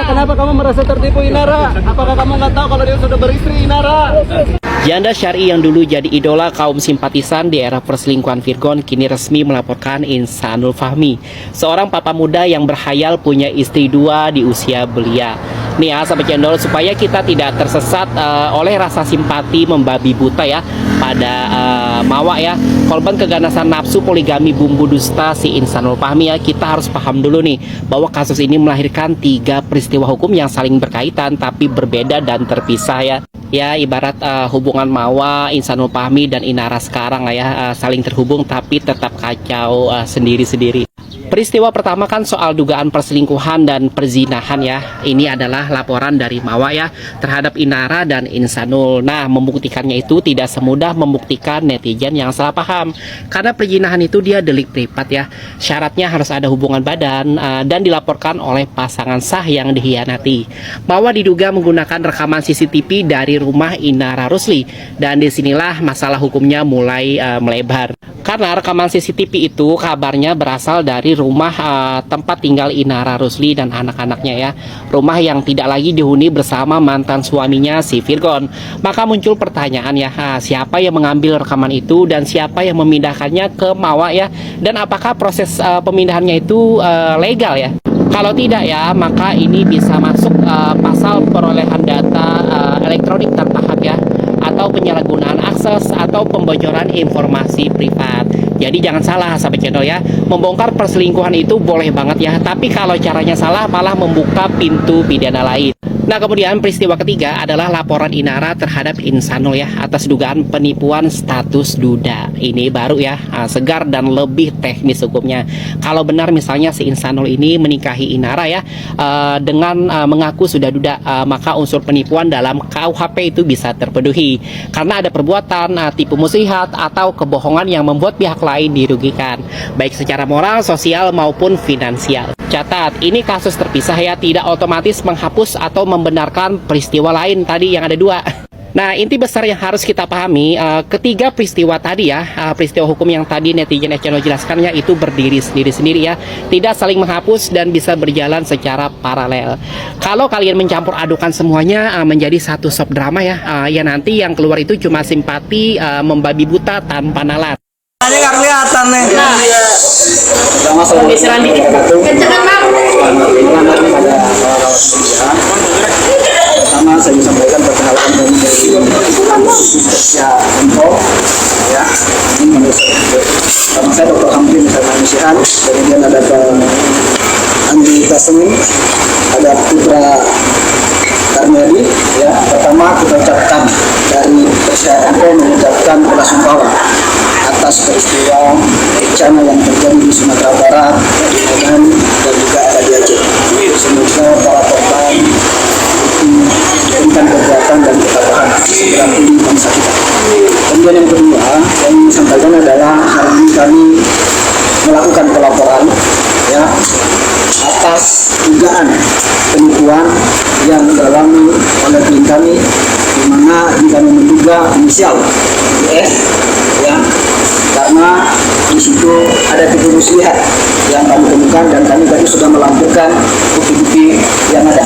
Kenapa kamu merasa tertipu, Inara? Apakah kamu nggak tahu kalau dia sudah beristri, Inara? Janda syari yang dulu jadi idola kaum simpatisan di era perselingkuhan Virgon kini resmi melaporkan Insanul Fahmi, seorang papa muda yang berhayal punya istri dua di usia belia. Nih ya, sahabat channel, supaya kita tidak tersesat oleh rasa simpati membabi buta ya pada Mawa ya, korban keganasan nafsu poligami bumbu dusta si Insanul Fahmi ya, kita harus paham dulu nih bahwa kasus ini melahirkan 3 peristiwa hukum yang saling berkaitan tapi berbeda dan terpisah ya. Ya, ibarat hubungan Mawa, Insanul Fahmi dan Inara sekarang lah ya, saling terhubung tapi tetap kacau sendiri-sendiri. Peristiwa pertama kan soal dugaan perselingkuhan dan perzinahan ya. Ini adalah laporan dari Mawa ya terhadap Inara dan Insanul. Nah, membuktikannya itu tidak semudah membuktikan netizen yang salah paham. Karena perzinahan itu dia delik privat ya. Syaratnya harus ada hubungan badan dan dilaporkan oleh pasangan sah yang dihianati. Mawa diduga menggunakan rekaman CCTV dari rumah Inara Rusli, dan disinilah masalah hukumnya mulai melebar. Karena rekaman CCTV itu kabarnya berasal dari rumah tempat tinggal Inara Rusli dan anak-anaknya ya. Rumah yang tidak lagi dihuni bersama mantan suaminya si Virgon. Maka muncul pertanyaan ya, siapa yang mengambil rekaman itu dan siapa yang memindahkannya ke Mawa ya? Dan apakah proses pemindahannya itu legal ya? Kalau tidak ya, maka ini bisa masuk pasal perolehan data elektronik tanpa hak ya, atau penyalahgunaan akses atau pembocoran informasi privat. Jadi jangan salah sahabat channel ya, membongkar perselingkuhan itu boleh banget ya, tapi kalau caranya salah malah membuka pintu pidana lain. Nah, kemudian peristiwa ketiga adalah laporan Inara terhadap Insanul ya atas dugaan penipuan status duda. Ini baru ya, segar dan lebih teknis hukumnya. Kalau benar misalnya si Insanul ini menikahi Inara ya dengan mengaku sudah duda, maka unsur penipuan dalam KUHP itu bisa terpenuhi karena ada perbuatan tipu muslihat atau kebohongan yang membuat pihak lain dirugikan, baik secara moral, sosial maupun finansial. Catat, ini kasus terpisah ya, tidak otomatis menghapus atau membenarkan peristiwa lain tadi yang ada 2. Nah, inti besar yang harus kita pahami, ketiga peristiwa tadi ya, peristiwa hukum yang tadi netizen channel jelaskan ya, itu berdiri sendiri-sendiri ya, tidak saling menghapus dan bisa berjalan secara paralel. Kalau kalian mencampur adukan semuanya menjadi satu soap drama ya, ya nanti yang keluar itu cuma simpati membabi buta tanpa nalar. Ini nggak kelihatan nih. Nah, geseran dikit. Kencengan, Bang. Pertama saya ingin sampaikan perkenalkan dari Info ya. Nama saya Dr. Hamdi Nisihan. Kemudian ada Andi Kasemi, ada Putra Karmeli ya. Pertama kita ucapkan dari Info mengucapkan belasungkawa atas peristiwa bencana yang terjadi di Sumatera Barat, di Medan, dan juga ada di Aceh. Semoga para korban diberikan kekuatan dan ketabahan segera pulih bangsa kita. Kemudian yang kedua yang ingin sampaikan adalah hari ini kami melakukan pelaporan ya atas dugaan penipuan yang dialami oleh klien kami, di mana kami menduga inisial US ya, karena di situ ada tipu muslihat yang kami temukan dan kami tadi sudah melampirkan bukti-bukti yang ada.